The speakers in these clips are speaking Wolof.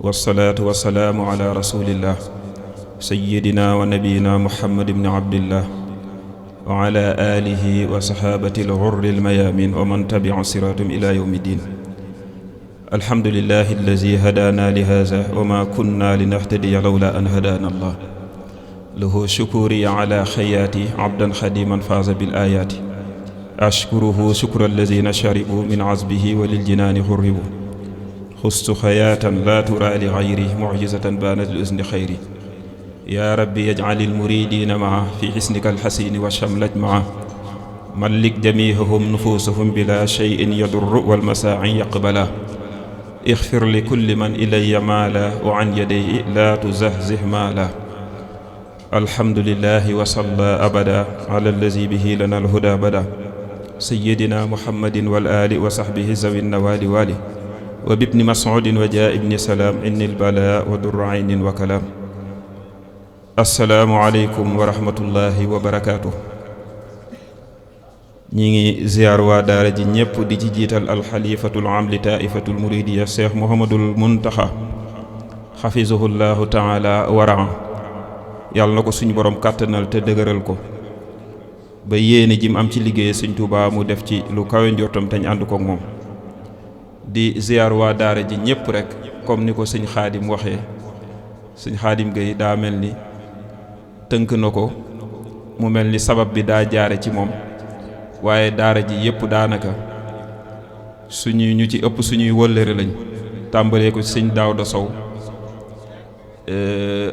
wasalaatu wasalaamu ala rasulillah sayyidina wa nabiyina muhammad ibni abdillah wa ala alihi wa sahabati al-ghurri al-mayamin wa man tabi'a siratum ila yawmi din. alhamdulillahi allazi hadana li hadha wa ma kunna linahtadiya lawla an hadana allah. lahu shukuri ala khayati abdan khadiman faza bil ayati. ashkuruhu shukra allazina sharibu min azbihi wa lil jinani hurribu. xustu xayaatan laa turaa li xayri mucjizatan baanat li usni xayri. yaa rabbi yajcalil muridiina maa fi xisnika alxasini wa shamlaj maa. mallik jamiihahum nufuusahum bila cheyin yadurru walmasaaci yaqbala. ixfir li kulli man ilaya maala wa an yadayhi laa tuzahzih maala. alhamdulillahi wa salla abada ala allazi bihi lana alhuda bada. sayyidina muhammadin wal aali wa saxbihi zawi nawaali waali. wa bibni mas'udin wa jaa ibni salaam innil balaa wa durra aynin wa kalaam. assalaamu aleykum wa rahmatullahi wa barakaatu. ñi ngi ziyaar waa daara ji ñépp di ci jiital alxalifatul am li taaifatul muridiya cheikh muhammadul muntaxa xafizahullahu taala waraa. yàlla na ko suñu borom kàttanal te dëgëral ko ba yéene jim am ci liggéey Sëñ Tuubaa mu def ci lu kawe njortam tañ ànd kook moom. di ziyaar waa daara ji ñépp rek comme ni ko sëñ xaadim waxee. sëñ xaadim Gueye daa mel ni tënk na ko mu mel ni sabab bi daa jaare ci moom waaye daara ji yépp daanaka ñu ci ëpp suñuy wëllëre lañ tàmbalee ko sëñ Daawda Sow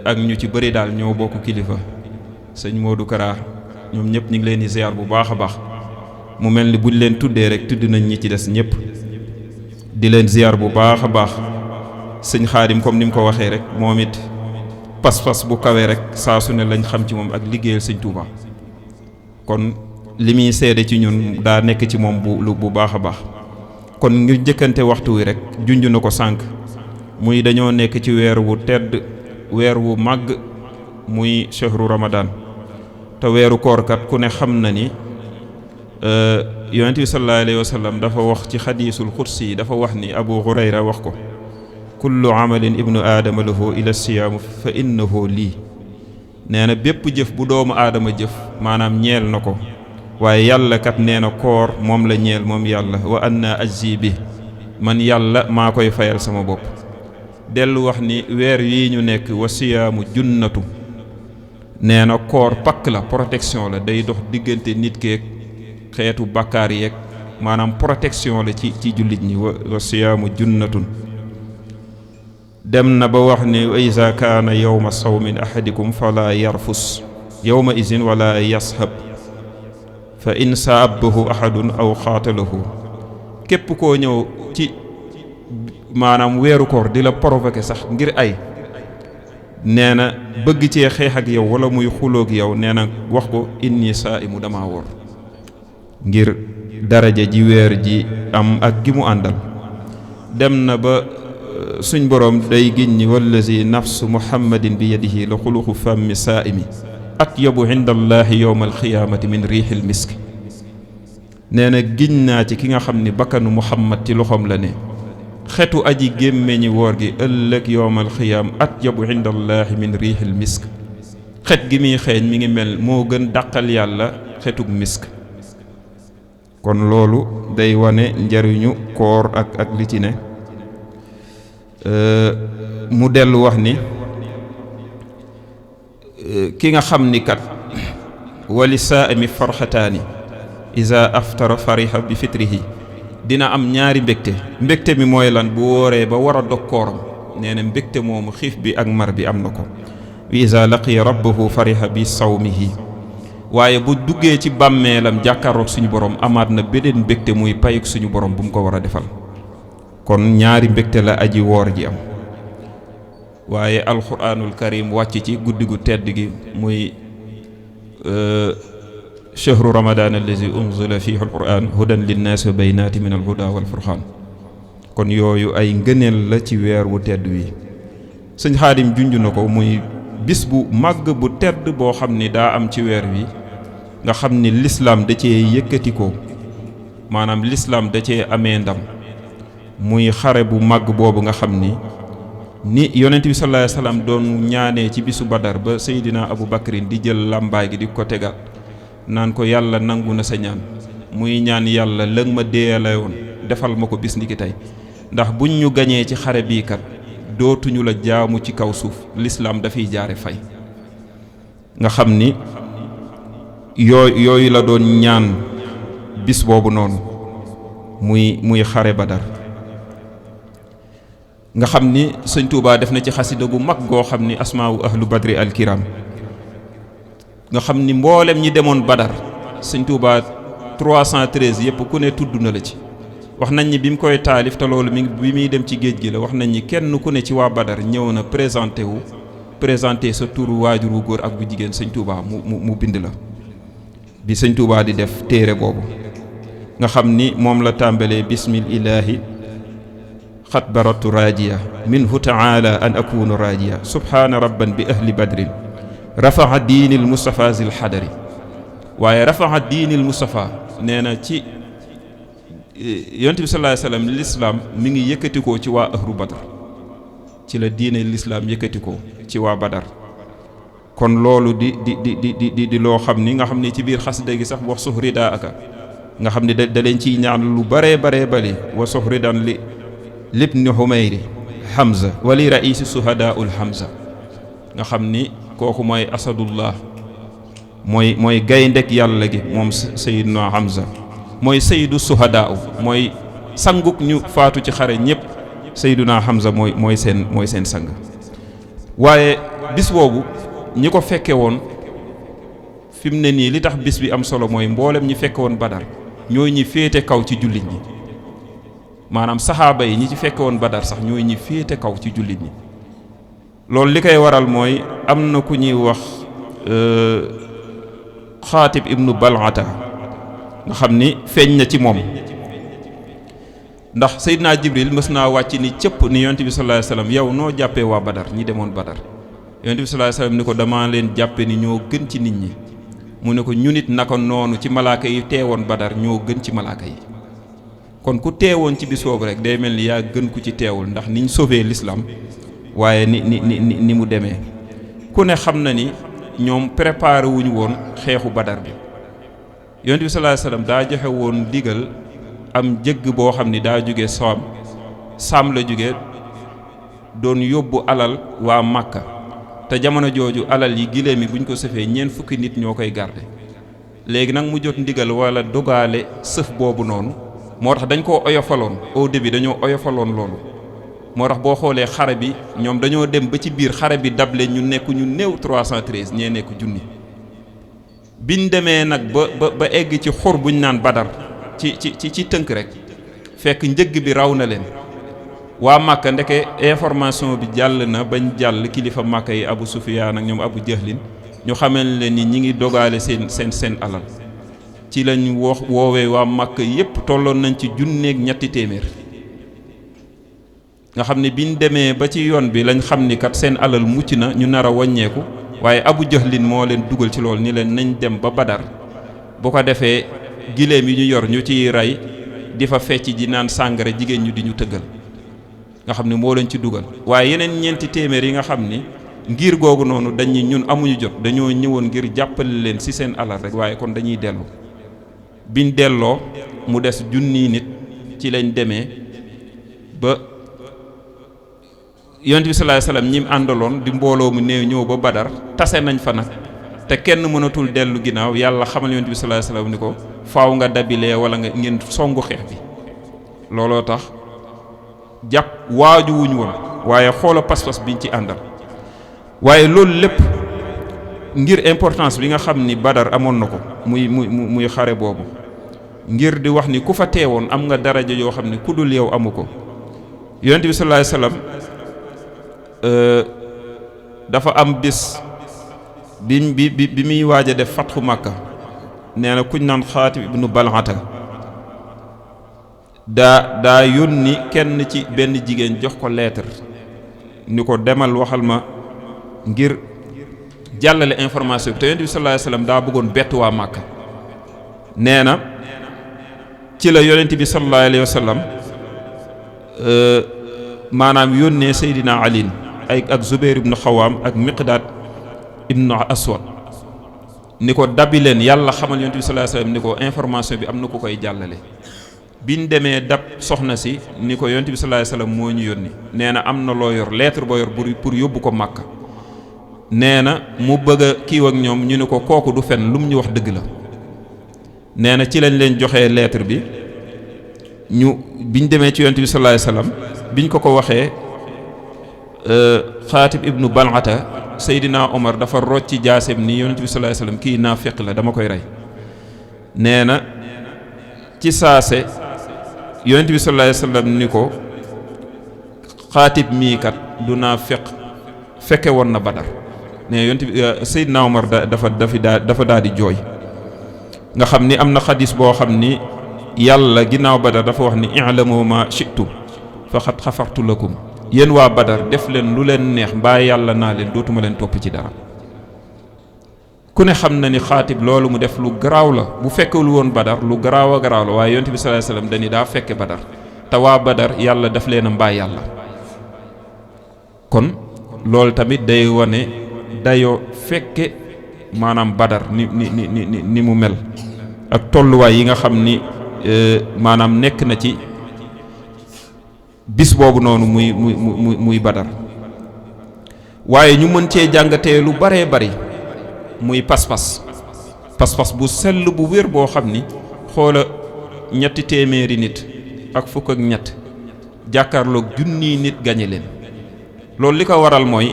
ak ñu ci bëri daal ñoo bokk kilifa sëñ Modou Kara ñoom ñëpp ñu ngi leen di ziyaar bu baax a baax. mu mel ni buñ leen tuddee rek tudd nañ ñi ci des ñépp di leen ziyaar bu baax a baax. sëñ xaadim comme ni mu ko waxee rek moom it pas-pas bu kawee rek saa su ne lañ xam ci moom ak liggéeyal sëñ Touba. kon li muy seede ci ñun daa nekk ci moom bu baax a baax. kon ngir njëkkante waxtu wi rek junj na ko sànq muy dañoo nekk ci weer wu tedd weer wu màgg muy shahru ramadan. te weeru koorkat ku ne xam na ni yonent bi sallallahu alayhi wa sallam dafa wax ci xadiisul xudsi yi dafa wax ni Abu Hurayra wax ko kullu amalin ibnu aadama lahu ila siyaamu fa innahu lii. nee na bépp jëf bu doomu aadama jëf maanaam ñeel na ko waaye yàlla kat nee na koor moom la ñeel moom yàlla wa anna ajzi bi man yàlla maa koy fayal sama bopp. dellu wax ni weer wii ñu nekk wa siyaamu junnatu. nee na koor pakk la protection la day dox diggante nit keek xeetu bàkkaar yeeg maanaam protection la ci jullit ñi wa siyaamu junnatun. dem na ba wax ni wa iza kaana yawma sawmin ahadikum fala yarfus yawma izin wala yashab fa in saabahu ahadun aw xaatalahu. képp koo ñëw ci maanaam weeru koor di la provoquer sax ngir ay nee na bëgg cee xeex ak yow wala muy xuloog yow nee na wax ko inni saa'imu dama woor ngir daraja ji weer ji am ak gi mu àndal. dem na ba suñ boroom day giñ ñi wallazi nafsu muhammadin bi yadihi la xuluxu fammi saa'imi atyabu inda allahi yowma alxiyaamati min riixil misk. nee na giñ naa ci ki nga xam ni bakkanu muhammad ci loxoom la ne xetu aji gémmeñi woor gi ëllëg yowmal xiyaam atyabu inda allahi min riixil misk. xet gi muy xeeñ mi ngi mel moo gën dàqal yàlla xetug misk. kon loolu day wane njariñu koor ak li ci ne. mu dellu wax ni ki nga xam ni kat wali saa'imi farxataani iza aftara fariha bi fitrihi dina am ñaari mbégte mi mooy lan bu wooree ba war a dog kooram nee na mbégte moomu xiif bi ak mar bi am na ko. wa iza laqiya rabbahu fariha bi sawmihi waaye bu duggee ci bàmmeelam jàkkaarloog suñu borom amaat na beneen mbégte muy payuk suñu borom bu mu ko war a defal. kon ñaari mbégte la aji woor ji am. waaye alquranul karim wàcc ci guddi gu tedd gi muy chahru ramadan allazi unzila fihi alquran hudan linnaasi wa baynaati min alhuda wal furqaan. kon yooyu ay ngëneel la ci weer wu tedd wi. sëñ xaadim junj na ko muy bis bu màgg bu tedd boo xam ni daa am ci weer wi nga xam ni lislaam da cee yëkkati ko maanaam lislaam da cee amee ndam muy xare bu màgg boobu nga xam ni ni yonent bi sallallahu alayhi wasallam doon ñaanee ci bisu badar ba Seydina Abu Bakrin di jël làmbaay gi di ko tegal naan ko yàlla nangu na sa ñaan muy ñaan yàlla lëg ma déeyale woon defal ma ko bis ni ki tey ndax buñ ñu gañee ci xare bii kat dootuñu la jaamu ci kaw suuf lislaam dafay jaare fay nga xam ni yooyu la doon ñaan bis boobu noonu muy xare badar nga xam ni sëñ Tuubaa def na ci xasida gu mag goo xam ni asmaawu ahlu badri alkiram nga xam ni mboolem ñi demoon badar sëñ Tuubaa 313 yëpp ku ne tudd na la ci wax nañ ni bi mu koy taalif te loolu bi muy dem ci géej gi la wax nañ ni kenn ku ne ci waa badar ñëw na présenté sa turu waajur wu góor ak bu jigéen sëñ Tuubaa mu bind la bi sëñ Tuubaa di def téere boobu nga xam ni moom la tàmbalee bismillaahi xat baratu rajiya minhu taala an akunu rajiya subhaana rabban bi ahli badrin rafaha diinil Mustafa zil xadari waaye rafaha diinil Mustafa nee na ci yonent bi sallallahu alayhi wasallam lislaam mi ngi yëkkatikoo ci waa ahlu badar ci la diine lislaam yëkkatikoo ci waa badar kon loolu di loo xam ni nga xam ni ci biir xasida gi sax wax suhrida aka nga xam ni da leen ciy ñaan lu baree bari wa suhridan li libni Humayri Hamza wali raisi suhadaul Hamza nga xam ni kooku mooy asadullah mooy gayndek yàlla gi moom Seydina Hamza mooy sayyidu suhadaa mooy sanguk ñu faatu ci xare ñëpp Seydina Hamza mooy seen sang waaye bis boobu ñi ko fekke woon fi mu ne nii li tax bis bi am solo mooy mboolem ñi fekke woon Badar ñooy ñi féete kaw ci jullit ñi maanaam saxaaba yi ñi ci fekke woon Badar sax ñooy ñi féete kaw ci jullit ñi loolu li koy waral mooy am na ku ñuy wax Xaatib ibnu Bal'ata nga xam ni feeñ na ci moom ndax Seydina Jibril mës naa wàcc ni cëpp ni yonent bi sallallahu alayhi wasallam yow noo jàppee waa Badar ñi demoon Badar yonent bi sallallahu alayhi wasallam ni ko dama leen jàppe ni ñoo gën ci nit ñi mu ne ko ñu nit naka noonu ci malaaka yi teewoon Badar ñoo gën ci malaaka yi kon ku teewoon ci bis boobu rek day mel ni yaa gën ku ci teewul ndax niñ sauvé l'islam waaye ni mu demee ku ne xam na ni ñoom préparé wuñu woon xeexu Badar bi yonent bi sallallahu alayhi wasallam daa joxe woon digal am jëgg boo xam ni daa jóge saam la jóge doon yóbbu alal waa Màkka te jamono jooju alal yi giléem yi buñ ko sëfee ñeent fukki nit ñoo koy garde léegi nag mu jot ndigal wala dogaale sëf boobu noonu moo tax dañ koo oyofaloon au début dañoo oyofaloon loolu moo tax boo xoolee xare bi ñoom dañoo dem ba ci biir xare bi dable ñu nekk ñu néew 313 ñee nekk junni biñ demee nag ba egg ci xur buñ naan Badar ci tënk rek fekk njëgg bi raw na leen waa Màkka ndeke information bi jàll na bañ jàll kilifa Màkka yi Abu Sufyaan ak ñoom Abu Jahlin ñu xamal leen ni ñi ngi dogaale seen alal ci lañ woowee waa Màkka yépp tolloon nañ ci junneeg ñetti téeméer nga xam ne biñ demee ba ci yoon bi lañ xam ni kat seen alal mucc na ñu nar a wàññeeku waaye Abu Jahlin moo leen dugal ci lool ni leen nañ dem ba Badar bu ko defee giléem yi ñu yor ñu ciy rey di fa fecc ji naan sàngara jigéen ñu di ñu tëggal nga xam ne moo leen ci dugal waaye yeneen ñeenti téeméer yi nga xam ni ngir googu noonu dañuy ñun amuñu jot dañoo ñëwoon ngir jàppale leen ci seen alal rek waaye kon dañuy dellu biñ delloo mu des junniy nit ci lañ demee ba yonent bi sallallahu alayhi wasallam ñi mu àndaloon di mbooloo mu néew ñëw ba Badar tase nañ fa nag te kenn mënatul dellu ginnaaw yàlla xamal yonent bi sallallahu alayhi wasallam ni ko faaw nga dabilee wala nga ngeen songu xeex bi looloo tax jàpp waaju wuñ woon waaye xoola pas-pas biñ ci àndal waaye loolu lépp ngir importance bi nga xam ni Badar amoon na ko muy xare boobu ngir di wax ni ku fa teewoon am nga daraja yoo xam ne ku dul yow amu ko yonent bi sallallahu alayhi wasallam dafa am bis bi muy waaj a def fatxu Makka nee na kuñ naan Xaatib ibnu Bal'ata daa yónni kenn ci benn jigéen jox ko lettre ni ko demal waxal ma ngir jàllale information bi te yonent bi sallallahu alayhi wasallam daa bëggoon bett waa Makka nee na ci la yonent bi sallallahu alayhi wasallam maanaam yónnee Seydina Ali ak Zubayr ibnu Xawaam ak Miqdaad ibnu Aswad ni ko dabi leen yàlla xamal yonent bi sallallahu alayhi wasallam ni ko information bi am na ku koy jàllale. biñ demee dab soxna si ni ko yonent bi sallallahu alayhi wasallam moo ñu yónni nee na am na loo yor lettre boo yor pour yóbbu ko Makka. nee na mu bëgg a kiiw ak ñoom ñu ne ko kooku du fen lu mu ñu wax dëgg la. nee na ci lañ leen joxee lettre bi biñ demee ci yonent bi sallallahu alayhi wasallam biñ ko waxee Xaatib ibnu Bal'ata Seydina Omar dafa rocc ci jaaseem ni yonent bi sallallahu alayhi wasallam kii naafiq la dama koy rey. nee na ci saase yonent bi sallallahu alayhi wasallam ni ko Xaatib mii kat du naafiq fekke woon na Badar. ne yonent bi Seydina Omar dafa daal di jooy. nga xam ni am na xadis boo xam ni yàlla ginnaaw Badar dafa wax ni i'lamu ma shi'tum faqad xafartu lakum yéen waa Badar def leen lu leen neex mbaa yàlla naa leen dootuma leen topp ci dara. ku ne xam na ni Xaatib loolu mu def lu garaaw la bu fekkul woon Badar lu garaaw a garaaw la waaye yonent bi sallallahu alayhi wasallam dañuy daa fekke Badar te waa Badar yàlla daf leen a mbaa yàlla. kon loolu tamit day wane dayoo fekke maanaam Badar ni mu mel ak tolluwaay yi nga xam ni maanaam nekk na ci bis boobu noonu muy Badar. waaye ñu mën cee jàngatee lu baree bari muy pas-pas bu sell bu wér boo xam ni xoola 300 nit ak fukk ak ñett jàkkaarloog junniy nit gañe leen. loolu li ko waral mooy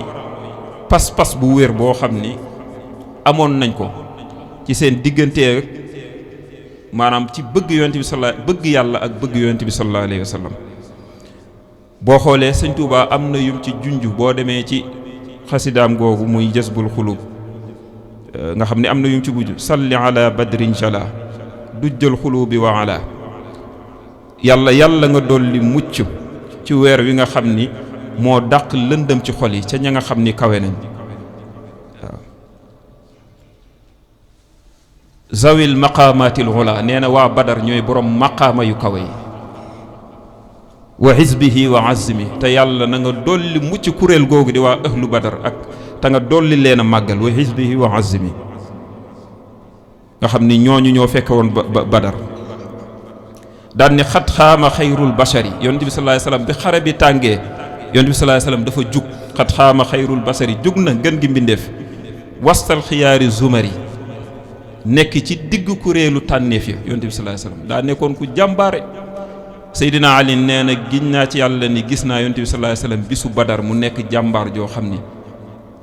pas-pas bu wér boo xam ni amoon nañ ko ci seen diggante maanaam ci bëgg yonent bi bëgg yàlla ak bëgg yonent bi sallallahu alayhi wa sallam. boo xoolee sëñ Tuubaa am na yum ci junj boo demee ci xasidaam googu muy Jazbul Xulub nga xam ne am na yum ci gujj salli ala badrin jala dujjal xulubi wa ala yàlla nga dolli mucc ci weer wi nga xam ni moo dàq lëndëm ci xol yi ca ña nga xam ni kawe nañ. waaw zawil maqaamaatil ula nee na waa Badar ñooy borom maqaama yu kawe yi. wa xisbihi wa azmi te yàlla na nga dolli mucc kuréel googu di waa ahlu Badar ak te nga dolli leen a màggal wa xisbihi wa azmi nga xam ni ñooñu ñoo fekke woon Badar. daan ni xat xaama xayrul bashari yonent bi sallallahu alayhi wasallam bi xare bi tàngee yonent bi sallallahu alayhi wasallam dafa jug xat xaama xayrul bashari jug na gën gi mbindeef wastal xiyaari zumari nekk ci digg kuréelu tànneef ya yonent bi sallallahu alayhi wasallam daa nekkoon ku jàmbaare. Seydina Ali nee na giñ naa ci yàlla ni gis naa yonent bi sallallahu alayhi wasallam bisu Badar mu nekk jàmbaar joo xam ni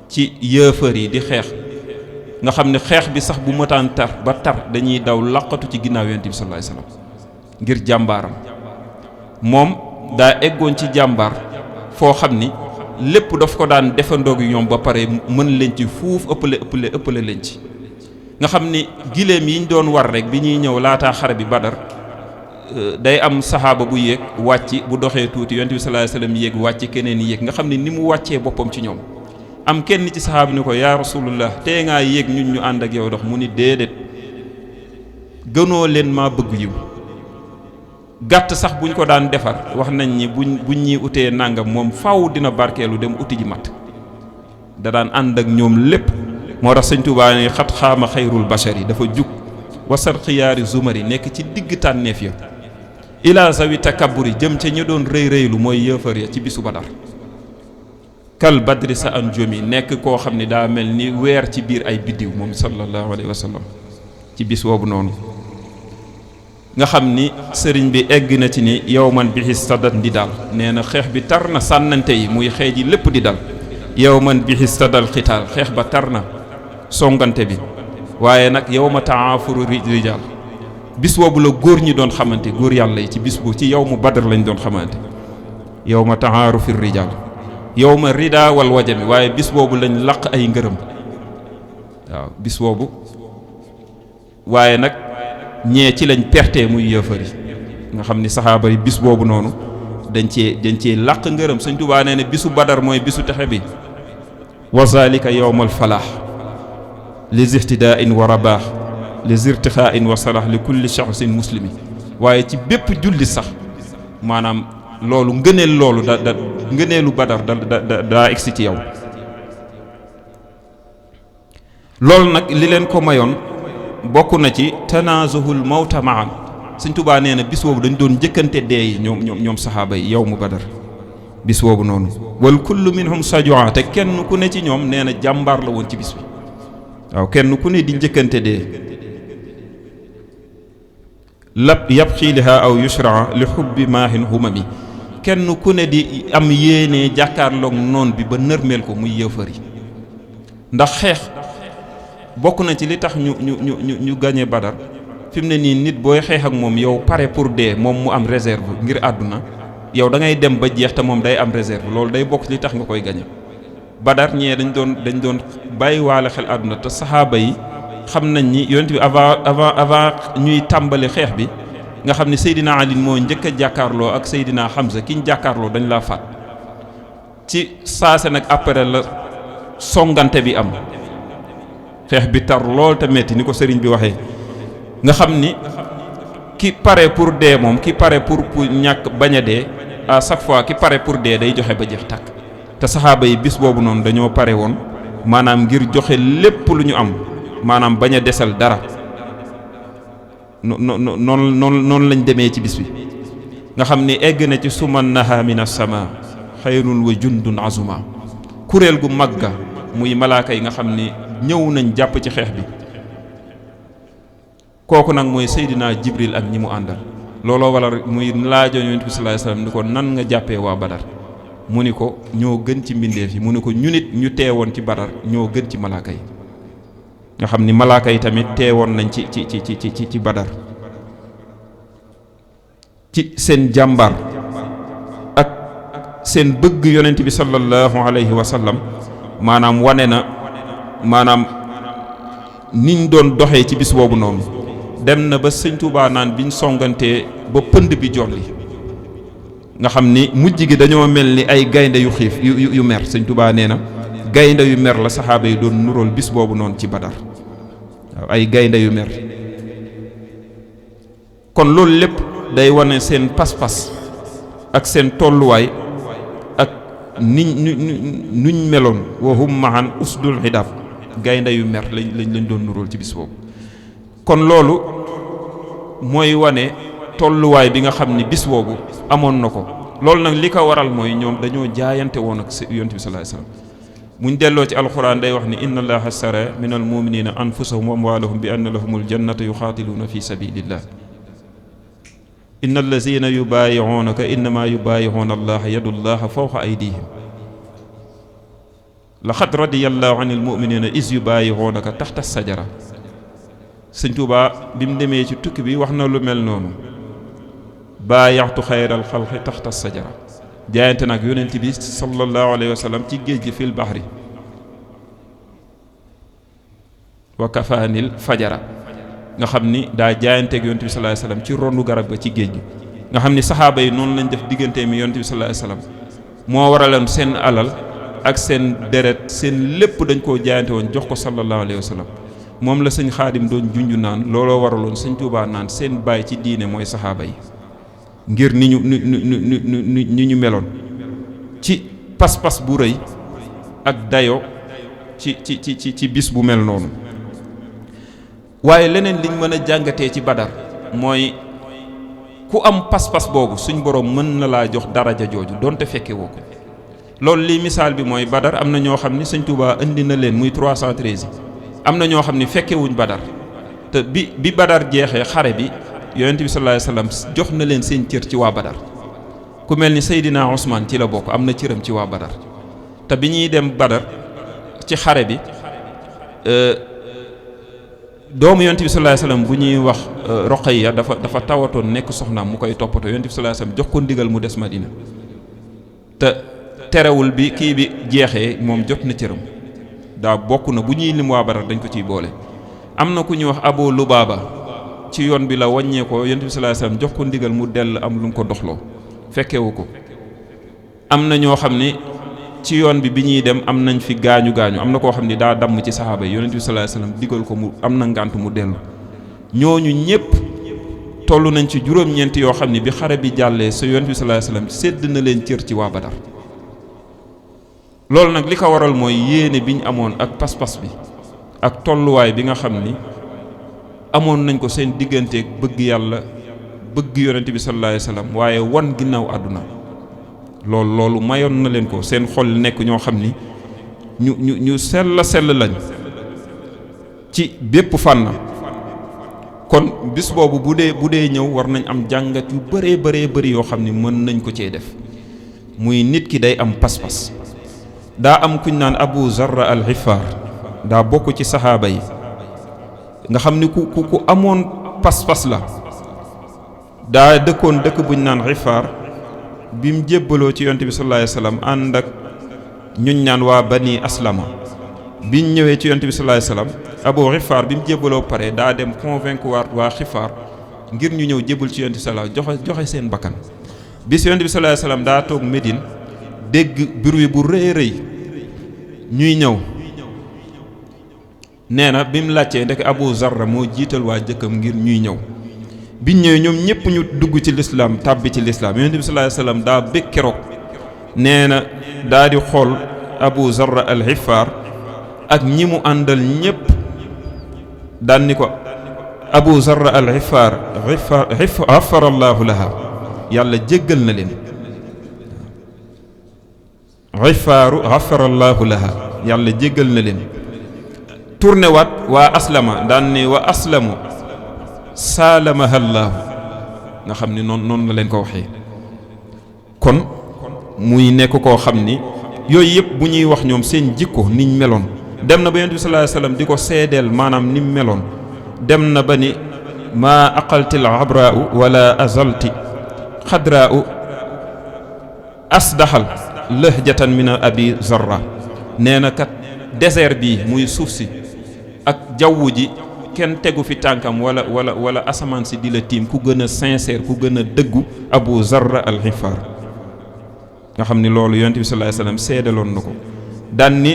ci yëfër yi di xeex nga xam ne xeex bi sax bu mataan tar ba tar dañuy daw laqatu ci ginnaaw yonent bi sallallahu alayhi wasallam ngir jàmbaaram. moom daa eggoon ci jàmbaar foo xam ni lépp daf ko daan defandoog ñoom ba pare mën leen ci fuuf ëppale leen ci. nga xam ni giléem yi ñu doon war rek bi ñuy ñëw laataa xare bi Badar day am saxaaba bu yéeg wàcc bu doxee tuuti yonent bi sallallahu alayhi wasallam yéeg wàcc keneen yéeg nga xam ne ni mu wàccee boppam ci ñoom. am kenn ci saxaaba ni ko yaa rasulullah tee ngaa yéeg ñun ñu ànd ak yow dox mu ni déedéet gënoo leen maa bëgg yiw. gàtt sax buñ ko daan defar wax nañ ni buñ ñuy utee nangam moom faaw dina barkeelu dem uti ji mat da daan ànd ak ñoom lépp. moo tax sëñ Tuubaa ne xat xaama xayrul bashari dafa jug wasar xiyaari zumari nekk ci digg tànneef ya ila zawi takabburi jëm ca ñu doon rëy rëylu mooy yëfër ya ci bisu Badar. kal badri sa an jomi nekk koo xam ne daa mel ni weer ci biir ay biddiw moom sallallahu alayhi wa sallam ci bis boobu noonu nga xam ni sëriñ bi egg na ci ni yow man bi xis tadat di daal nee na xeex bi tar na sànnante yi muy xeej yi lépp di dal yow man bi xis tadal xitaal xeex ba tar na songante bi waaye nag yow ma taafuru rijaal bis boobu la góor ñi doon xamante góor yàlla yi ci bis bu ci yow mu Badar lañ doon xamante yow ma taarufi rijaal yow ma rida wal wajami waaye bis boobu lañ laq ay ngërëm waaw bis boobu waaye nag ñee ci lañ perte muy yëfër yi nga xam ni saxaaba yi bis boobu noonu dañ cee laq ngërëm Sëñ Tuubaa nee ne bisu Badar mooy bisu texe bi wa zalika yawmal falaax li zihtidaa'in wa rabaax li zirtixaa'in wa salaax li kulli shaxsin muslimi waaye ci bépp julli sax maanaam loolu ngëneel loolu da ngëneelu Badar daa egsi ci yow. loolu nag li leen ko mayoon bokk na ci tanaazuhul mawta maan. Sëñ Tuubaa nee na bis boobu dañ doon njëkkante dee yi ñoom saxaaba yi yow mu Badar bis boobu noonu. wal kullu minhum sajua, te kenn ku ne ci ñoom nee na jàmbaar la woon ci bis bi waaw, kenn ku ne di njëkkante dee. lab yabqi liha aw yushraa li xubbi maahin humami, kenn ku ne di am yéene jàkkaarloog noon bi ba nërmeel ko muy yëfër yi. ndax xeex bokk na ci li tax ñu gañe Badar. fi mu ne nii nit booy xeex ak moom yow pare pour dee, moom mu am réserve ngir àdduna, yow da ngay dem ba jeex te moom day am réserve. loolu day bokk li tax nga koy gañe. Badar ñee dañ doon bàyyi waale xel àdduna, te saxaaba yi xam nañ ni yonent bi avant ñuy tàmbali xeex bi nga xam ne Seydina Ali moo njëkk a jàkkaarloo ak Seydina Hamza ki ñu jàkkaarloo dañ laa faat ci saase. nag après la songante bi am, xeex bi tar lool te metti ni ko sëriñ bi waxee. nga xam ni ki pare pour dee moom, ki pare pour ñàkk bañ a dee, à chaque fois ki pare pour dee day joxe ba jeex tàkk. te saxaaba yi bis boobu noonu dañoo pare woon maanaam ngir joxe lépp lu ñu am, maanaam bañ a desal dara. noonu lañ demee ci bis bi nga xam ni egg na ci suman naha min as-sama xayrun wa jundun azuma. kuréel gu magga muy malaaka yi nga xam ni ñëw nañ jàpp ci xeex bi, kooku nag mooy Seydina Jibril ak ñi mu àndal. looloo wala muy laajoon Yonent bi sallallahu alayhi wasallam ni ko nan nga jàppee waa Badar, mu ni ko ñoo gën ci mbindeef yi, mu ni ko ñu nit ñu teewoon ci Badar ñoo gën ci malaaka yi. nga xam ni malaaka yi tamit teewoon nañ ci Badar ci seen jàmbaar ak seen bëgg Yonent bi sallallahu alayhi wa sallam. maanaam wane na maanaam niñ doon doxee ci bis boobu noonu. dem na ba Sëñ Tuubaa naan biñ songantee ba pënd bi jolli, nga xam ni mujj gi dañoo mel ni ay gaynde yu xiif yu mer. Sëñ Tuubaa nee na gaynde yu mer la saxaaba yi doon nurool bis boobu noonu ci Badar. waaw, ay gaynde yu mer. kon loolu lépp day wane seen pas-pas ak seen tolluwaay ak nuñ meloon. wa hum mahan usdul hidab, gaynde yu mer lañ doon nurool ci bis boobu. kon loolu mooy wane tolluwaay bi nga xam ni bis boobu amoon na ko. loolu nag li ko waral mooy ñoom dañoo jaayante woon ak Yonent bi sallallahu alayhi wasallam. muñ delloo ci alxuraan day wax ni inna allaha astara min al muminina anfusahum wa amwalahum bi anna lahumul jannata yuxaatiluuna fi sabilillah. inna allazina yubaayi'uunaka innama yubaayi'uuna allaha yadullaha fawqa aydihim laqad radiyallahu anil muminina is yubaayi'uunaka taxta sajara. Sëñ Tuubaa bi mu demee ci tukki bi wax na lu mel noonu. baayaxtu xayral xalqi taxta sajara, jaayante nag Yonent bi sallallahu alayhi wa sallam ci géej gi fil bahri wa kafaanil fajara. nga xam ni daa jaayanteeg Yonent bi sallallahu alayhi wa sallam ci ronu garab ga ci géej gi. nga xam ni saxaaba yi noonu lañ def diggante mi Yonent bi sallallahu alayhi wa sallam. moo waraloon seen alal ak seen deret seen lépp dañ koo jaayante woon jox ko sallallahu alayhi wa sallam. moom la sëñ Xaadim doon junju naan looloo waraloon Sëñ Tuubaa naan seen baay ci diine mooy saxaaba yi, ngir ni ñu meloon ci pas-pas bu rëy ak dayo ci bis bu mel noonu. waaye leneen liñ mën a jàngatee ci Badar mooy ku am pas-pas boobu suñ borom mën na laa jox daraja jooju donte fekke woo ko. loolu lii misaal bi mooy Badar am na ñoo xam ni Sëñ Tuubaa indi na leen muy 313. am na ñoo xam ni fekkewuñ Badar, te bi Badar jeexee xare bi Yonent bi sallallahu alayhi wasallam jox na leen seen cër ci waa Badar. ku mel ni Seydina Ousmane ci la bokk, am na cëram ci waa Badar. te bi ñuy dem Badar ci xare bi doomu Yonent bi sallallahu alayhi wasallam bu ñuy wax Roqayya dafa tawatoon nekk soxnaam mu koy toppatoo. Yonent bi sallallahu alayhi wasallam jox ko ndigal mu des Madina, te terewul bi kii bi jeexee moom jot na cëram. daa bokk na bu ñuy lim waa Badar dañ ko ciy boole. am na ku ñuy wax Abu Lubaaba ci yoon bi la wàññee ko Yonent bi sallallahu alayhi wasallam jox ko ndigal mu dell am lu mu ko doxloo, fekkewu ko. am na ñoo xam ni ci yoon bi ñuy dem am nañ fi gaañu am na koo xam ni daa damm ci saxaaba yi Yonent bi sallallahu alayhi wasallam digal ko mu am na ngànt mu dellu. ñooñu ñépp toll nañ ci juróom-ñeent yoo xam ne bi xare bi jàllee sa yonent bi sallallahu alayhi wasallam sédd na leen cër ci waa Badar. loolu nag li ko waral mooy yéene bi ñu amoon ak pas-pas bi ak tolluwaay bi nga xam ni amoon nañ ko seen digganteeg bëgg yàlla bëgg yonent bi sallallahu alayhi wasallam waaye wan ginnaaw àdduna loolu mayoon na leen ko seen xol nekk ñoo xam ni ñu sell lañ ci bépp fànn. kon bis boobu bu dee ñëw war nañ am jàngat yu bëree bëri yoo xam ni mën nañ ko cee def muy nit ki day am pas-pas. daa am kuñ naan Abu Zarra al-Ghifar daa bokk ci saxaaba yi nga xam ni ku amoon pas-pas la. daa dëkkoon dëkk buñ naan Ghifar bi mu jébbaloo ci yonent bi sallallahu alayhi wasallam ànd ak ñuñ naan waa Bani Aslama biñ ñëwee ci yonent bi sallallahu alayhi wasallam Abu Ghifar bi mu jébbaloo pare daa dem convaincre waa Ghifar ngir ñu ñëw jébbal ci yonent bi sallallahu joxe seen bakkan. bis yonent bi sallallahu alayhi wasallam daa toog Médine dégg bruit bu rëy ñuy ñëw nee na bi mu laajtee ndek Abu Zarra moo jiital waa jëkkam ngir ñuy ñëw biñ ñëwee ñoom ñëpp ñu dugg ci lislaam tàbbi ci lislaam yonent bi sallallahu alayhi wasallam daa bég keroog nee na daa di xool Abu Zarra al-Ghifar ak ñi mu àndal ñëpp daan ni ko Abu Zarra al-Ghifar ghafarallahu laha yàlla jéggal na leen. Ghifaaru ghafarallahu laha yàlla jéggal na leen. tourné waat waa aslama daan ne wa aslamu saalamahallahu nga xam ni noonu la leen ko waxee. kon muy nekk koo xam ni yooyu yëpp bu ñuy wax ñoom seen jikko niñ meloon dem na ba yonent bi sallallahu alayhi wasallam di ko seedeel maanaam ni mu meloon dem na ba ni maa aqaltil abraa'u wala azalti xadraa'u asdaxal lëhjatan min Abi Zarra nee na kat désert bi muy suuf si ak jaww ji kenn tegu fi tànkam wala asamaan si di la tiim ku gën a sincère ku gën a dëggu Abu Zarra al-Ghifar nga xam ni loolu yonent bi sallallahu alayhi wasallam seedaloon na ko daan ni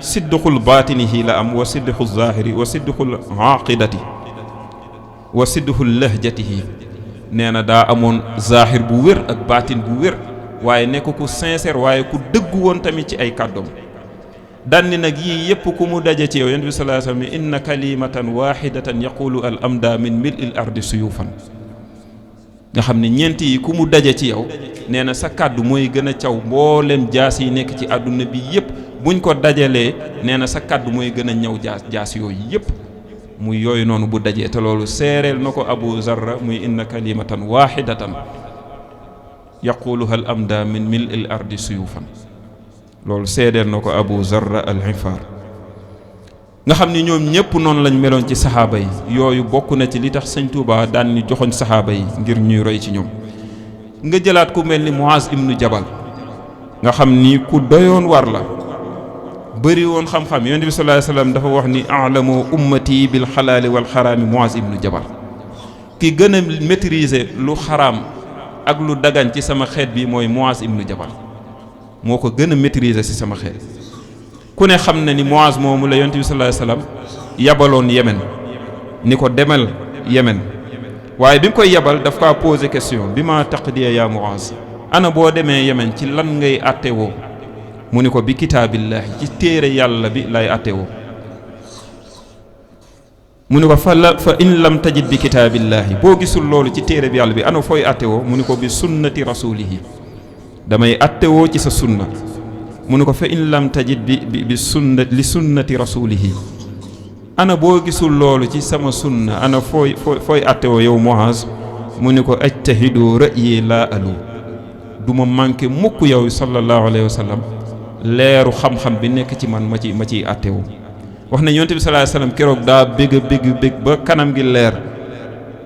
sidduxul baatinihi la am wa sidduxul zaahiri wa sidduxul aqidati wa sidduxul lahjatihi nee na daa amoon zaahir bu wér ak baatin bu wér waaye nekk ku sincère waaye ku dëggu woon tamit ci ay kàddoom daan ni nag yii yépp ku mu daje ci yow yonent bi sallallahu alayhi wasallam inna kalimatan wahidatan yaqulu al amda min mil'il ardi suyufan nga xam ne ñeent yi ku mu daje ci yow nee na sa kàddu mooy gën a caw mboolem jaas yi nekk ci àdduna bi yépp buñ ko dajalee nee na sa kàddu mooy gën a ñaw jaas yooyu yépp muy yooyu noonu bu dajee te loolu seereel na ko Abu Zarra muy inna kalimatan wahidatan yaquluha al amda min mil'il ardi suyufan loolu seedeel na ko Abu Zarra al-Ghifar nga xam ni ñoom ñëpp noonu lañ meloon ci saxaaba yi yooyu bokk na ci li tax sëñ Touba daan ni joxoñ saxaaba yi ngir ñuy roy ci ñoom. nga jëlaat ku mel ni Muaz ibnu Jabal nga xam ni ku doyoon war la bëri woon xam-xam yonent bi sallallahu alayhi wasallam dafa wax ni a'lamu ummati bil xalaali wal xaraami Muaz ibnu Jabal ki gën a maîtriser lu xaraam ak lu dagan ci sama xeet bi mooy Muaz ibnu Jabal moo ko gën a maîtriser ci sama xeet. ku ne xam na ni Muaz moomu la yonent bi sallallahu alayhi wasallam yabaloon Yemen ni ko demal Yemen waaye bi mu koy yabal daf kaa poser question bi ma taqdiya yaa Muaz ana boo demee Yemen ci lan ngay àttewoo mu ni ko bi kitaabillahi ci téere yàlla bi lay àttewoo mu ni ko fa in lam tajid bi kitaabillahi boo gisul loolu ci téere bi yàlla bi ana fooy àttewoo mu ni ko bi sunnati rasulihi damay àttewoo ci sa sunna mu ni ko fa in lam tajid bi sunnati li sunnati rasulihi ana boo gisul loolu ci sama sunna ana fooy àttewoo yow Muaz mu ni ko ajtahidu ra'yi laa alu du ma manqué mukk yow sallallahu alayhi wa sallam leeru xam-xam bi nekk ci man ma ciy àttewoo wax na yonent bi sallallahu alayhi wa sallam keroog daa bég ba kanam gi leer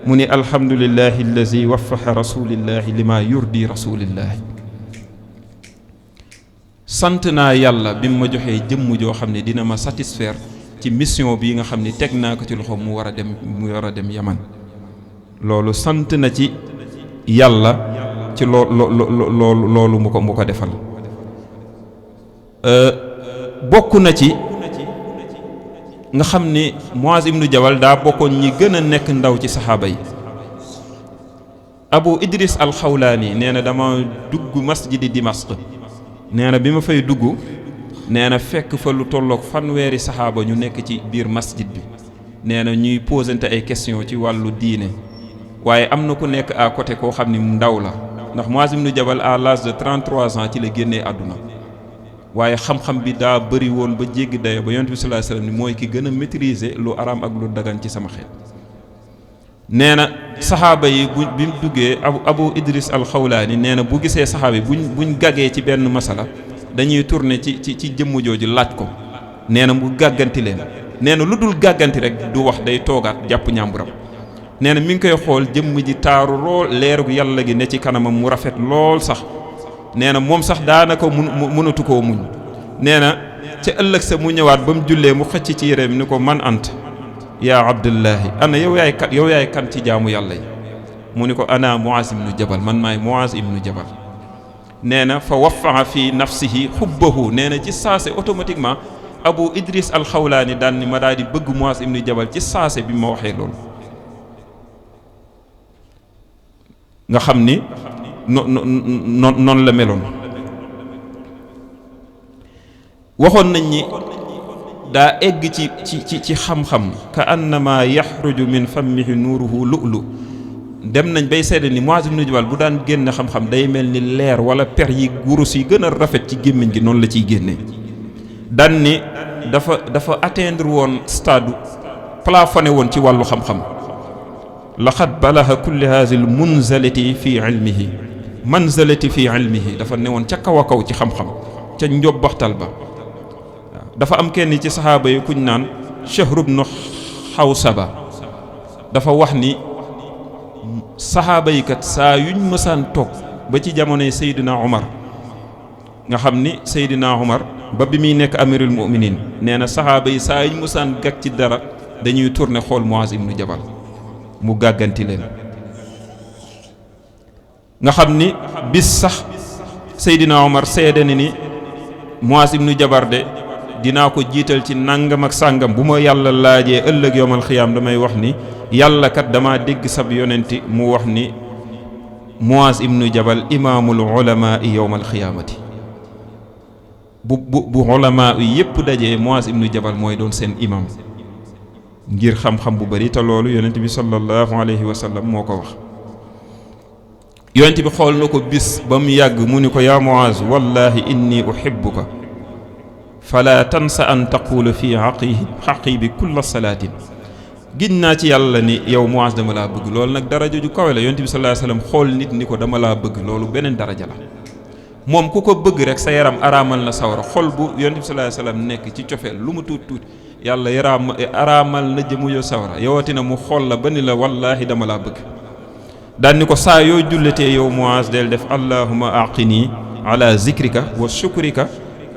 mu ni alhamdulillahi allazi waffaqa rasulillahi lima yurdi rasulillahi sant naa yàlla bi mu ma joxee jëmm joo xam ne dina ma satisfaire ci mission bii nga xam ne teg naa ko ci loxo mu war a dem Yaman loolu sant na ci yàlla ci loolu mu ko defal bokk na ci nga xam ni Muaz ibnu Jabal daa bokkoon ñi gën a nekk ndaw ci saxaaba yi Abu Idris al-Xawlaani nee na dama dugg masjidi Dimasq nee na bi ma fay dugg nee na fekk fa lu tolloog fanweeri saxaaba ñu nekk ci biir masjid bi nee na ñuy posante ay question ci wàllu diine waaye am na ku nekk à côté koo xam ni ndaw la ndax Muaz ibn Jabal à l'âge de 33 ans ci la génnee àdduna waaye xam-xam bi daa bëri woon ba jéggi dayo ba yonent bi sallallahu alayhi wasallam ni mooy ki gën a maîtriser lu araam ak lu dagan ci sama xeet. nee na saxaaba yi bi mu duggee Abu Idris al-Xawlaani nee na bu gisee saxaaba yi buñ gaggee ci benn masala dañuy tourner ci jëmm jooju laaj ko nee na mu gàgganti leen nee na lu dul gàgganti rek du wax day toogaat jàpp ñàmburam nee na mi ngi koy xool jëmm ji taaru lool leeru yàlla gi ne ci kanamam mu rafet lool sax nee na moom sax daanaka mënatu koo muñ nee na ca ëllëg sa mu ñëwaat ba mu jullee mu xëcc ci yéreem ni ko man ant yaa abdullahi ana yow yaay kan ci jaamu yàlla yi mu ni ko ana Muaz ibnu Jabal man maay Muaz ibnu Jabal nee na fa wafaa fi nafsihi xubbahu nee na ci saase automatiquement Abu Idris al-Xawlaani daan ni ma daal di bëgg Muaz ibnu Jabal ci saase bi ma waxee loolu nga xam ni noonu la meloon. waxoon nañ ni daa egg ci xam-xam ka annama yaxruju min fammihi nuuruhu lu'lu dem nañ bay seede ni Muaz ibn Jabal bu daan génne xam-xam day mel ni leer wala per yi wurus yi gën a rafet ci gémmiñ gi noonu la ciy génne daan ni dafa atteindre woon stade plafonné woon ci wàllu xam-xam laqad balaha kulli haazil munzalati fi ilmihi manzalati fi ilmihi dafa newoon ca kaw a kaw ci xam-xam ca njobbaxtal ba dafa am kenn ci saxaaba yi kuñ naan Shahr ibn Xawsaba dafa wax ni saxaaba yi kat saa yuñ mësaan toog ba ci jamonoy Seydina Omar nga xam ni Seydina Omar ba bi muy nekk amirul muminin nee na saxaaba yi saa yuñ mësaan gàgg ci dara dañuy tourner xool Muaz ibn Jabal mu gàgganti leen nga xam ni bis sax Seydina Omar seede ni Muaz ibn Jabal de dinaa ko jiital ci nangam ak sàngam bu ma yàlla laajee ëllëg yowmal xiyaam damay wax ni yàlla kat dama dégg sab yonenti mu wax ni Muaz ibnu Jabal imaamul ulamaa yowmal xiyaamati bu ulamaa yi yépp dajee Muaz ibnu Jabal mooy doon seen imam ngir xam-xam bu bari te loolu yonent bi sallallahu alayhi wa sallam moo ko wax. yonent bi xool na ko bis ba mu yàgg mu ni ko yaa Muaz wallahi inni uhibbuka fala tansa an taqula fi xaqi bi kulla salaatin giñ naa ci yàlla ni yow Muaz dama laa bëgg loolu nag daraja ju kawe la yonent bi sallallahu alayhi wasallam xool nit ni ko dama laa bëgg loolu beneen daraja la moom ku ko bëgg rek sa yaram araamal na sawara xol bu yonent bi sallallahu alayhi wasallam nekk ci cofeel lu mu tuut yàlla araamal na jëmu yo sawara yowatina mu xool la ba ni la wallaahi dama laa bëgg daan ni ko saa yoo julletee yow Muaz del def allahumma aqini ala zikrika wa shukrika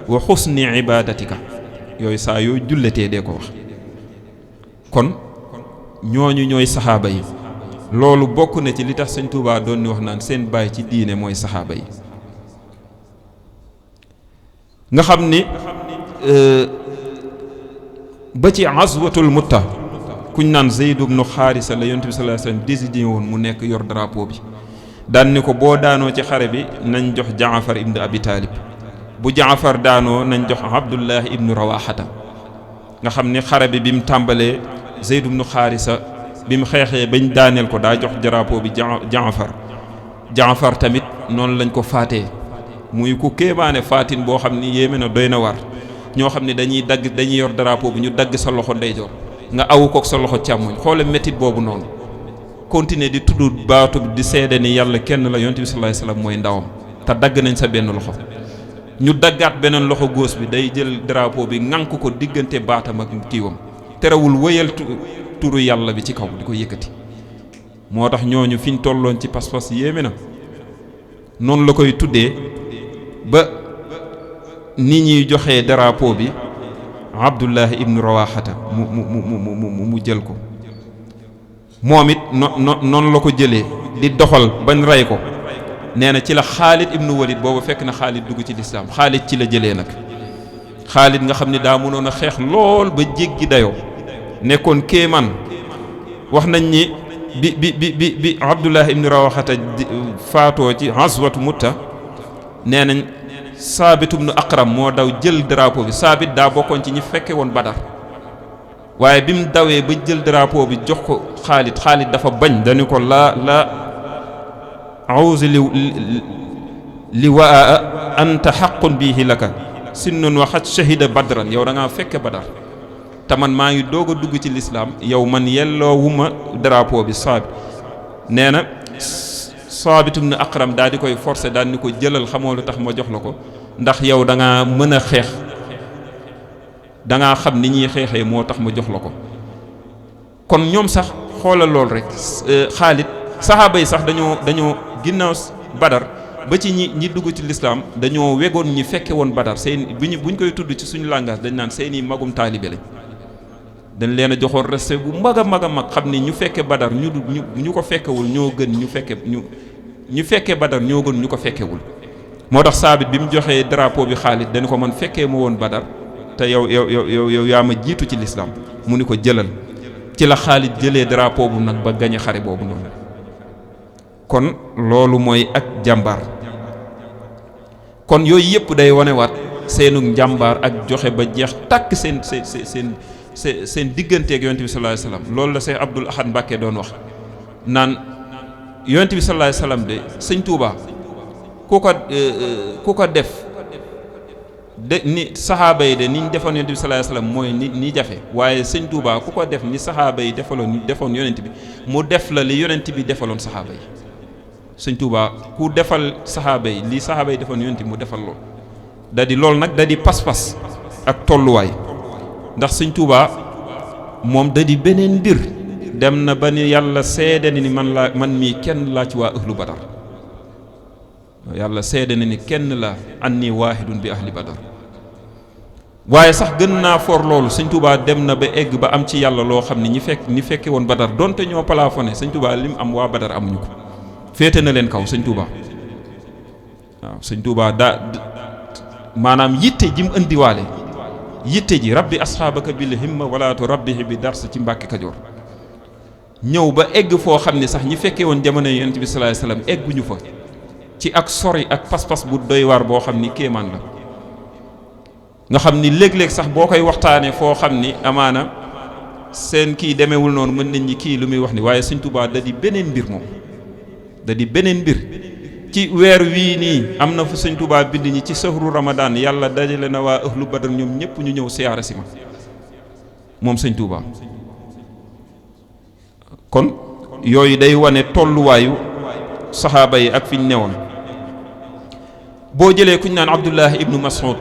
wa xusni ibadatika yooyu saa yoo julletee dee ko wax kon ñooñu ñooy saxaaba yi loolu bokk na ci li tax sëñ Tuubaa doon ni wax naan seen baay ci diine mooy saxaaba yi nga xam ni ba ci azwatul mutta kuñ naan Zayd ibn Xaarisa la yonent bi sallallahu alayhi wasallam désigné woon mu nekk yor drapeau bi daan ni ko boo daanoo ci xare bi nañ jox Jaafar ibn Abi Taalib bu Jaafar daanoo nañ jox Abdullah ibnu Rawaxata nga xam ni xare bi mu tàmbalee Zayd ibnu Xaarisa bi mu xeexee bañ daaneel ko daa jox drapeau bi Jaafar tamit noonu lañ ko faatee muy ku kéemaane faatin boo xam ni yéeme na doy na war ñoo xam ni dañuy yor drapeau bi ñu dagg sa loxo ndeyjoor nga awu kook sa loxo càmmoñ xoole métit boobu noonu continuer di tudd baatu di seede ni yàlla kenn la yonent bi sallallahu alayhi wasallam mooy ndawam te dagg nañ sa benn loxo ñu daggaat beneen loxo góos bi day jël drapeau bi ŋànk ko diggante baatam ak kiiwam terewul wëyal turu yàlla bi ci kaw di ko yëkkati moo tax ñooñu fi ñu tolloon ci pas-pas yéeme na noonu la koy tuddee ba ni ñuy joxee drapeau bi Abdullah ibnu Rawaxata mu jël ko moom it noonu la ko jëlee di doxal bañ rey ko nee na ci la Xaalid ibnu Walid boobu fekk na Xaalid dugg ci lislaam Xaalid ci la jëlee nag Xaalid nga xam ni daa mënoon a xeex lool ba jéggi dayoo nekkoon kéemaan wax nañ ni bi Abdullah ibn Rawaxata faatoo ci Ghazwatu Mutta nee nañ Saabit ibn Aqram moo daw jël drapeau bi. Saabit daa bokkoon ci ñi fekke woon Badar waaye bi mu dawee ba jël drapeau bi jox ko Xaalid dafa bañ dañu ko la awuzi li waa anta xaqun bihi laka sinnun waxat shahida badran yow da ngaa fekke Badar te man maa ngi doog a dugg ci lislaam yow man yelloo wuma drapeau bi. Saabit nee na Saabit ibn Aqram daal di koy forcer daal ni ko jëlal xamoo lu tax ma jox la ko ndax yow da ngaa mën a xeex da ngaa xam ni ñuy xeexee moo tax ma jox la ko. kon ñoom sax xoolal lool rek Xaalid saxaaba yi sax dañoo ginnaaw Badar ba ci ñi dugg ci lislaam dañoo wegoon ñi fekke woon Badar seen buñ koy tudd ci suñu langage dañ naan seeni magum taalibe lañ. dañ leen a joxoon respect bu mag a mag xam ni ñu fekke Badar ñu ko fekkewul ñoo gën ñu fekke Badar ñoo gën ñu ko fekkewul. moo tax Saabit bi mu joxee drapeau bi Xaalid dañu ko man fekkee ma woon Badar te yow yaa ma jiitu ci lislaam mu ni ko jëlal ci la Xaalid jëlee drapeau bu nag ba gañe xare boobu noonu. kon loolu mooy ak jàmbaar. kon yooyu yëpp day wanewaat seenu njàmbaar ak joxe ba jeex tàkk seen digganteeg yonent bi sallallahu alayhi wasallam. loolu la Seex Abdul Ahad Mbàkke doon wax naan yonent bi sallallahu alayhi wasallam de sëñ Tuubaa ku ko def de ni saxaaba yi de ni ñu defoon yonent bi sallallahu alayhi wasallam mooy ni jafe waaye sëñ Tuubaa ku ko def ni saxaaba yi defoon yonent bi mu def la li yonent bi defaloon saxaaba yi. sëñ Tuubaa ku defal saxaaba yi li saxaaba yi defoon yonent bi mu defal lool da di loolu nag da di pas-pas ak tolluwaay ndax sëñ Tuubaa moom da di beneen mbir dem na ba ni yàlla seede ni man mii kenn laa ci waa ahlu Badar. yàlla seede na ni kenn la anni waahidun bi ahli Badar. waaye sax gën naa for loolu sëñ Tuubaa dem na ba egg ba am ci yàlla loo xam ne ñi fekke woon Badar donte ñoo plafonné sëñ Tuubaa lim am waa Badar amuñu ko féete na leen kaw sëñ Tuubaa. waaw sëñ Tuubaa maanaam yitte ji mu indiwaale yitte ji rabbi asxaabaka bil himma walaatu rabbihi bi dars ci Mbàkke Kajoor ñëw ba egg foo xam ne sax ñi fekkee woon jamono yonent bi sallallahu alayhi wasallam egguñu fa ci ak sori ak pas-pas bu doy waar boo xam ni kéemaan la nga xam ni léeg-léeg sax boo koy waxtaanee foo xam ni amaana seen kii demeewul noonu mën nañ ñi kii lu muy wax ni waaye sëñ Tuubaa da di beneen mbir moom da di beneen mbir ci weer wii nii am na fu sëñ Tuubaa bind ñi ci sahru Ramadan yàlla dajale na waa ahlu Badar ñoom ñëpp ñu ñëw siyaara si ma moom sëñ Tuubaa. kon yooyu day wane tolluwaayu saxaaba yi ak fi ñu newoon. boo jëlee ku ñu naan Abdullah ibnu Mas'ud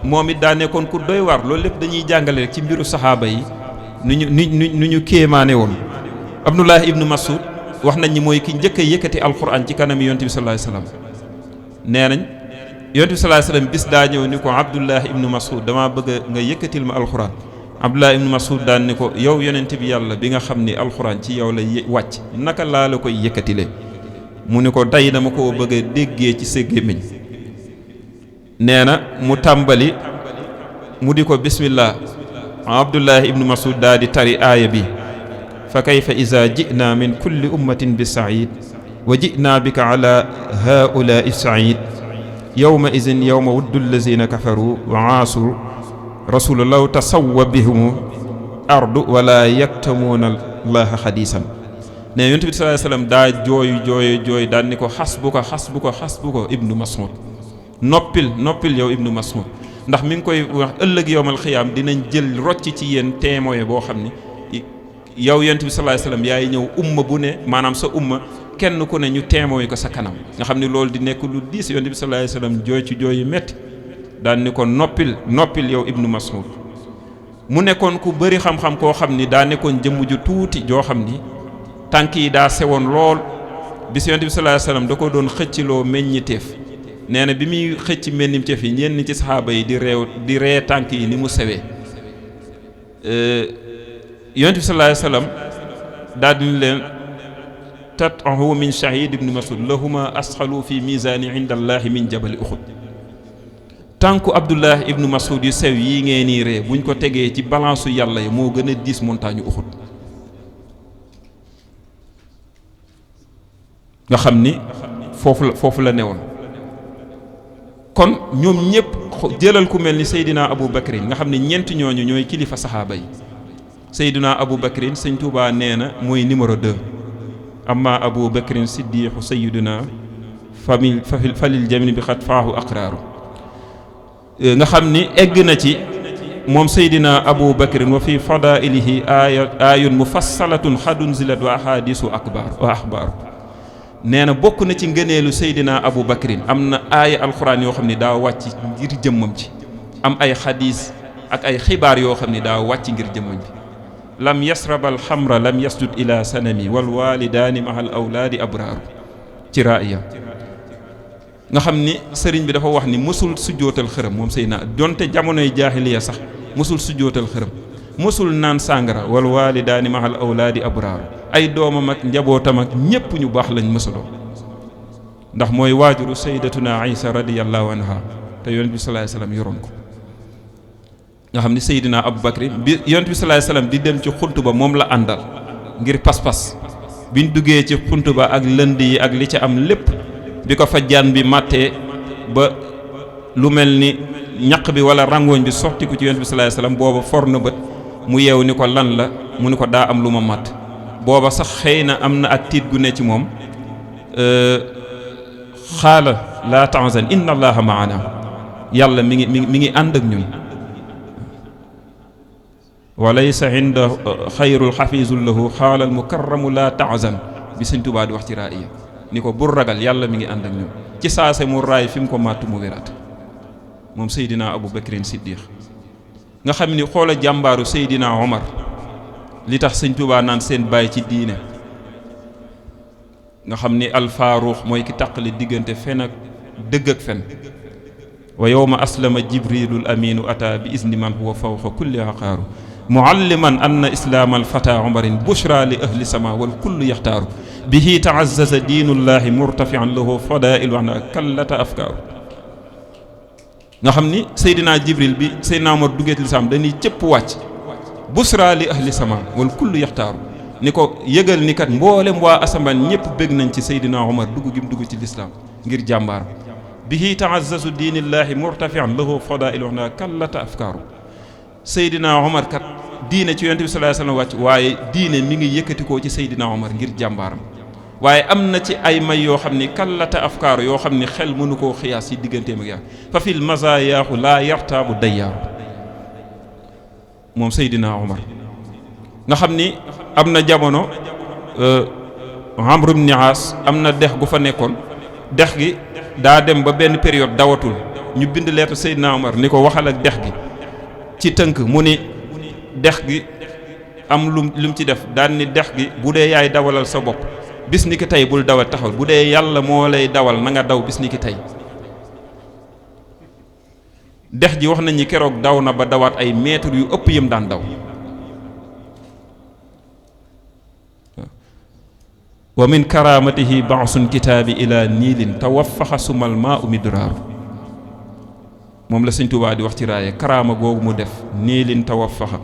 moom it daa nekkoon ku doy waar loolu lépp dañuy jàngale rek ci mbiru saxaaba yi nu ñu kéemaane woon. Abdullah ibnu Mas'ud wax nañ ni mooy ki njëkk a yëkkati alquran ci kanam yonent bi sallallahu alayhi wasallam. nee nañ yonent bi sallallahu alayhi wasallam bis daa ñëw ni ko Abdullah ibnu Mas'ud damaa bëgg nga yëkkatil ma alquran. Abdullah ibnu Mas'ud daan ni ko yow yonent bi yàlla bi nga xam ni alquran ci yow la wàcc naka laa la koy yëkkatile mu ni ko day dama koo bëgg a déggee ci sa gémmiñ. nee na mu tàmbali mu di ko bismillah Abdullah ibnu Mas'ud daa di tari aaya bi fa kayfa iza ji'na min kulli ummatin bi sa'id wa ji'na bika ala haula'i sa'id yawma izin yawma wuddu allazina kafaru wa aasu rasula law tasawwa bihum ardu wala yaktamuna allaha xadisan. ne yonent bi sallallahu alayhi wasallam daa jooy daan ni ko xasbuka ibnu Mas'ud noppil yow ibnu Mas'ud ndax mi ngi koy wax ëllëg yowmal xiyaam dinañ jël rocc ci yéen témoin boo xam ni yow yonent bi sallallahu alayhi wasallam yaay ñëw umma bu ne maanaam sa umma kenn ku ne ñu témoin ko sa kanam nga xam ni loolu di nekk lu diis yonent bi sallallahu alayhi wasallam jooy ci jooy yu metti daan ni ko noppil yow ibnu Mas'ud mu nekkoon ku bëri xam-xam koo xam ni daa nekkoon jëmm ju tuuti joo xam ni tànk yi daa sewoon lool bis yonent bi sallallahu alayhi wasallam da ko doon xëcciloo meññiteef nee na bi muy xëcc meññiteef yi ñenn ci saxaaba yi di ree tànk yi ni mu sewee yonent bi sallallahu alayhi wasallam daal di leen tat'ahu min shahid ibnu Mas'ud lahuma asxalu fi misaani inda allahi min jabali Uhud. tànku Abdullah ibnu Mas'ud yu sew yi ngeen nii ree buñ ko tegee ci balance yàlla yi moo gën a diis montagne Uhud. nga xam ni foofu la newoon. kon ñoom ñëpp jëlal ku mel ni Seydina Abu Bakrin nga xam ne ñeenti ñooñu ñooy kilifa saxaaba yi. Seydina Abu Bakrin sëñ Tuubaa nee na mooy numéro 2 amma Abu Bakrin siddiqu sayyiduna falil jamin bi xat faahu aqraaru nga xam ni egg na ci moom Seydina Abu Bakrin wa fi fadailihi ayun mufassalatun xadun zilat wa ahadisu axbaaru nee na bokk na ci ngëneelu Seydina Abu Bakrin am na aaya alxuraan yoo xam ne daa wàcc ngir jëmmam ci am ay xadiis ak ay xibaar yoo xam ne daa wàcc ngir jëmmam bi lam yasrabal xamra lam yasjud ila sanami wal walidaani mahal awlaadi abraaru ci raaya nga xam ni sëriñ bi dafa wax ni mësul sujjootal xërëm moom Seydina donte jamonoy jaahiliya sax mësul sujjootal xërëm mësul naan sàngara wal walidaani mahal awlaadi abraaru ay doomam ak njabootam ak ñépp ñu baax lañ mësuloo ndax mooy waajuru sayyidatuna Aïsa radiyallahu anha te yonent bi sallallahu alayhi wasallam yoroon ko nga xam ni Seydina Abu Bakr bi yonent bi sallallahu alayhi wasallam di dem ci xunt ba moom la àndal ngir pas-pas biñ duggee ci xunt ba ak lënd yi ak li ci am lépp bi ko fa jaan bi màttee ba lu mel ni ñaq bi wala rangooñ bi sotti ko ci yonent bi sallallahu alayhi wasallam booba for na bët mu yeew ni ko lan la mu ni ko daa am lu ma màtt booba sax xëy na am na ak tiit gu ne ci moom xaala laa tahzan inna allaha maana yàlla mi ngi ànd ak ñun wa laysa inda xayrul xafiisul lahu xaala al mukarramu laa tahzan bi Sëñ Tuubaa di wax ci raaya ni ko bul ragal yàlla mi ngi ànd ak ñun ci saase mu raay fi mu ko màtt mu wéraat moom Seydina Abu Bakrin Siddiq nga xam ni xoola jàmbaaru Seydina Omar li tax Sëñ Tuubaa naan seen baay ci diine nga xam ni alfaaruux mooy ki taqali diggante fen ak dëgg ak fen wa yowma aslama jibrilul aminu ata bi izni man huwa fawqa kulli aqaaru mualliman anna islaam alfata omarin bushra li ahli sama wal kullu yaxtaaru bihi taazzaza diinullahi murtafian lahu fadail wax na kallata afkaaru nga xam ni Seydina Jibril bi Seydina Omar duggee ci lislaam dañuy cëpp wàcc busra li ahli sama wal kullu yaxtaaru ni ko yëgal ni kat mboolem waa asamaan ñëpp bég nañ ci Seydina Omar dugg gi mu dugg ci lislaam ngir jàmbaar bihi taazzazu diinillahi murtafian lahu fadail wax na kallata afkaaru Seydina Omar kat diine ci yonent bi sallallahu alayhi wasallam wàcc waaye diine mi ngi yëkkatikoo ci Seydina Omar ngir jàmbaaram waaye am na ci ay may yoo xam ni kallata afkaaru yoo xam ni xel mënu koo xiyaas ci digganteem ak yàlla fa fil mazayaahu laa yartaabu dayyaaru moom Seydina Omar nga xam ni am na jamono Amr ibn Aas am na dex gu fa nekkoon dex gi daa dem ba benn période dawatul ñu bind leetu Seydina Omar ni ko waxal ak dex gi ci tënk mu ni dex gi am lum ci def daan ni dex gi bu dee yaay dawalal sa bopp bis ni ki tey bul dawal taxawal bu dee yàlla moo lay dawal na nga daw bis ni ki tey dex ji wax nañ ni keroog daw na ba dawaat ay mètres yu ëpp yëm daan daw wa min karamatihi ba'sun kitaabi ila niilin tawaffaxa sumal maa u midraaru moom la Sëñ Tuubaa di wax ci raaye karaama googu mu def niilin tawaffaxa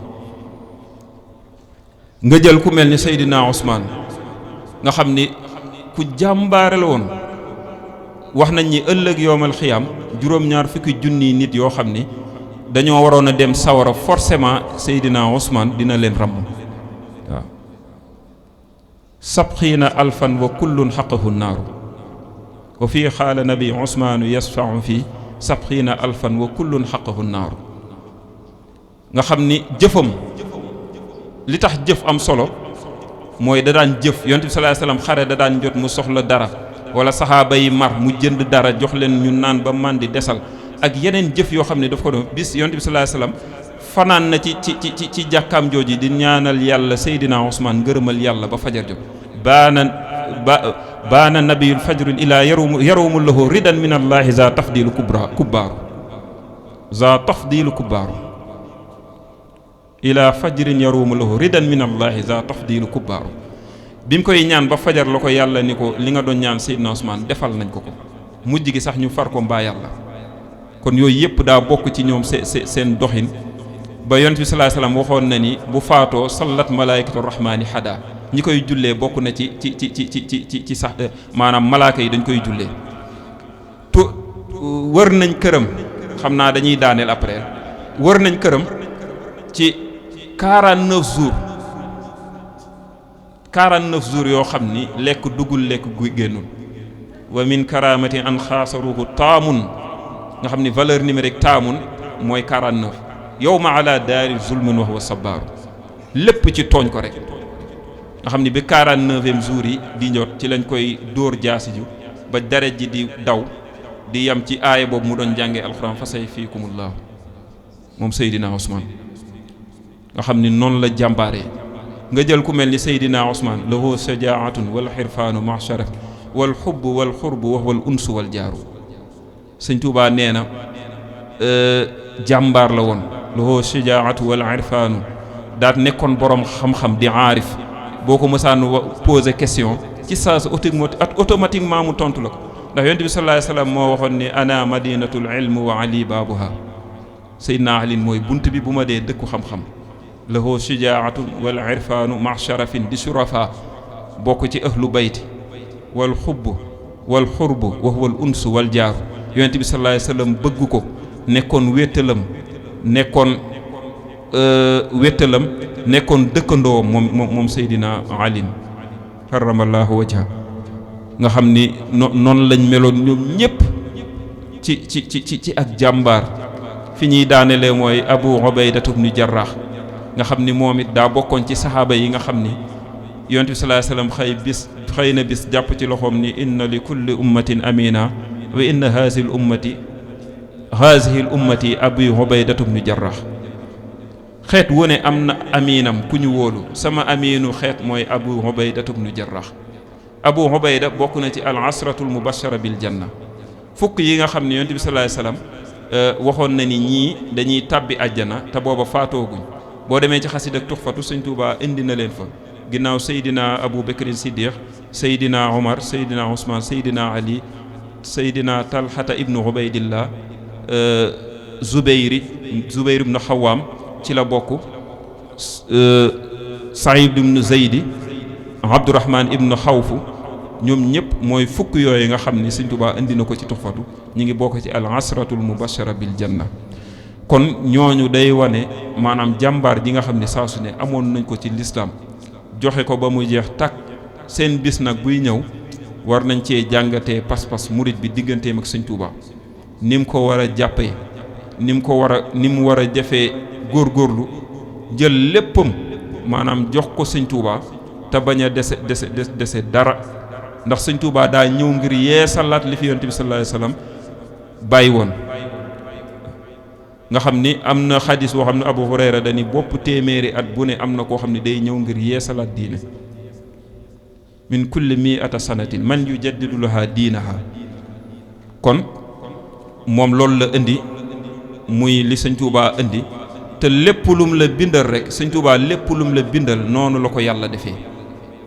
nga jël ku mel ni Seydina Ousmane nga xam ni ku jàmbaare la woon wax nañ ni ëllëg yowmal xiyaam juróom-ñaar fukki junniy nit yoo xam ni dañoo waroon a dem sawara forcément Seydina Ousmane dina leen ramm waaw sabxiina alfan wa kullun xaqahu naaru wa fii xaala nabi Ousmaanu yasfau fii sabxiina alfan wa kullun xaqahu naaru nga xam ni jëfam li tax jëf am solo mooy da daan jëf yonent bi sallallahu alayhi wasallam xare da daan jot mu soxla dara wala saxaaba yi mar mu jënd dara jox leen ñu naan ba man di desal ak yeneen jëf yoo xam ne daf ko doon bis yonent bi sallallahu alayhi wasallam fanaan na ci jàkkaam jooji di ñaanal yàlla Seydina Ousmane ngërëmal yàlla ba fajar jot baana nabiyul fajrul ilaa yarumu lahu ridan min allahi za tafdilu kubbaaru ila fajrin yarumu lahu ridan min allahi za tafdilu kubbaaru bi mu koy ñaan ba fajar la ko yàlla ni ko li nga doon ñaan Seydina Ousmane defal nañ ko mujj gi sax ñu far ko mbaa yàlla kon yooyu yëpp daa bokk ci ñoom seen doxin ba yonent bi sallallahu alayhi wasallam waxoon na ni bu faatoo sallat malaikatu rahmaani hada ñi koy jullee bokk na ci sax maanaam malaaka yi dañ koy jullee wër nañ këram xam naa dañuy daaneel après wër nañ këram ci 49 jours yoo xam ni lekk duggul lekk gu génnul wa min karamati an xaasaruhu taamun nga xam ni valeur numérique taamun mooy 49 yawma ala daari zulmin wa huwa sabaaru lépp ci tooñ ko rek nga xam ni bi 49e jour yi di njot ci lañ koy dóor jaasi ju ba deret ji di daw di yam ci aaya boobu mu doon jàngee alxuraan fa sayfiikumullahu moom Seydina Ousmane nga xam ni noonu la jàmbaaree nga jël ku mel ni Seydina Ousmane lahu shajaatun wal xirfaanu ma sharaf wal xubbu wal xurbu wax wal unsu wal jaaru sëñ Tuubaa nee na jàmbaar la woon lahu shajaatu wal irfaanu daat nekkoon borom xam-xam di aarif boo ko mësaan poser question ci saa sa automatiquement mu tontu la ko ndax yonent bi sallallahu alayhi wasallam moo waxoon ni ana madinatul ilm wa ali baabuha Seydina Ali mooy bunt bi bu ma dee dëkku xam-xam lahu shijaatun wal irfaanu ma sharafin di shurafa bokk ci ahlu bayti wal xubb wal xurbu wa huwa al unsu wal jaaru yonent bi sallallahu alayhi wasallam bëgg ko nekkoon nekkoon dëkkandoo moom Seydina Ali karamallahu wajha nga xam ni noonu lañ meloon ñoom ñépp ci ak jàmbaar fi ñuy daanelee mooy Abu Ubaydatu ibn Jarrah nga xam ni moom it daa bokkoon ci saxaaba yi nga xam ni yonent bi sallallahu alayhi wasallam xëy na bis jàpp ci loxoom ni inna li kulli ummatin amina wa inna hazihi al ummati Abu Ubaydatu ibn Jarrah xeet wu ne am na aminam ku ñu wóolu sama aminu xeet mooy Abu Ubaydatu ibn Jarrah Abu Ubayda bokk na ci al asratul mubashara bil janna fukk yi nga xam ne yonent bi sallallahu alayhi wasallam waxoon na ni ñii dañuy tàbbi àjjana te booba faatooguñ boo demee ci xasid ak tuxfatu sëñ Tuubaa indi na leen fa ginnaaw Seydina Abu Bakrin Siddiq Seydina Omar Seydina Ousmane Seydina Ali Seydina Talhata ibnu Ubaydillah Zubayr ibnu Xawaam ci la bokk Saïd ibnu Zeydi Abdourahman ibnu Xawfu ñoom ñëpp mooy fukk yooyu nga xam ni sëñ Tuubaa indi na ko ci tuxfatu ñu ngi bokk ci al asratul mubashara bil janna kon ñooñu day wane maanaam jàmbaar ji nga xam ne saa su ne amoon nañ ko ci lislaam joxe ko ba mu jeex tàkk seen bis nag buy ñëw war nañ cee jàngatee pas-pas murit bi digganteem ak sëñ Tuubaa ni mu ko war a jàppee ni mu war a jafee góorgóorlu jël léppam maanaam jox ko sëñ Tuubaa te bañ a dese dara ndax sëñ Tuubaa daa ñëw ngir yeesalaat li fi yonent bi sallallahu alayhi wasallam bàyyi woon nga xam ni am na xadis boo xam ne Abu Hurayra dani bopp téeméeri at bu ne am na koo xam ne day ñëw ngir yeesalaat diine min kulli mi'ata sanatin man yujaddidu laha diinaha kon moom loolu la indi muy li sëñ Tuubaa indi te lépp lum la bindal rek sëñ Tuubaa lépp lum la bindal noonu la ko yàlla defee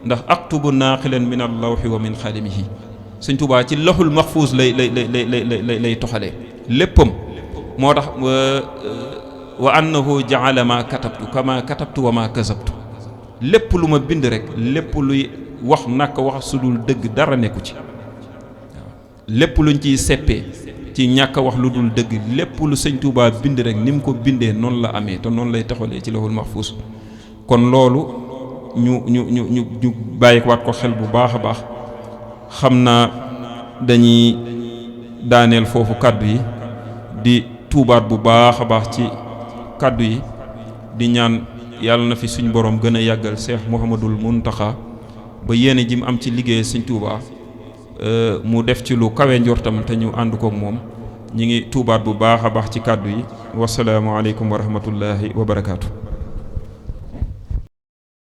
ndax aktubu naaqilan min allawhi wa min xalimihi sëñ Tuubaa ci laxul maxfuus lay toxalee léppam moo tax wa annahu ja'ala ma katabtu kama katabtu wa ma kasabtu lépp lu ma bind rek lépp luy wax naka wax sudul dëgg dara nekku ci lépp luñ ciy seppee ci ñàkk a wax lu dul dëgg lépp lu sëñ Tuubaa bind rek ni mu ko bindee noonu la amee te noonu lay taxalee ci lawhul mahfuus kon loolu ñu bàyyi waat ko xel bu baax a baax xam naa dañuy daaneel foofu kàddu yi di tuubaat bu baax a baax ci kàddu yi di ñaan yàlla na fi suñ borom gën a yàggal Cheikh Mouhamadul Mountakha ba yéene ji mu am ci liggéey sëñ Tuubaa mu def ci lu kawe njortam te ñu ànd kook moom ñi ngi tuubaat bu baax a baax ci kàddu yi wasalaamu aleykum wa rahmatullahi wa barakaatu.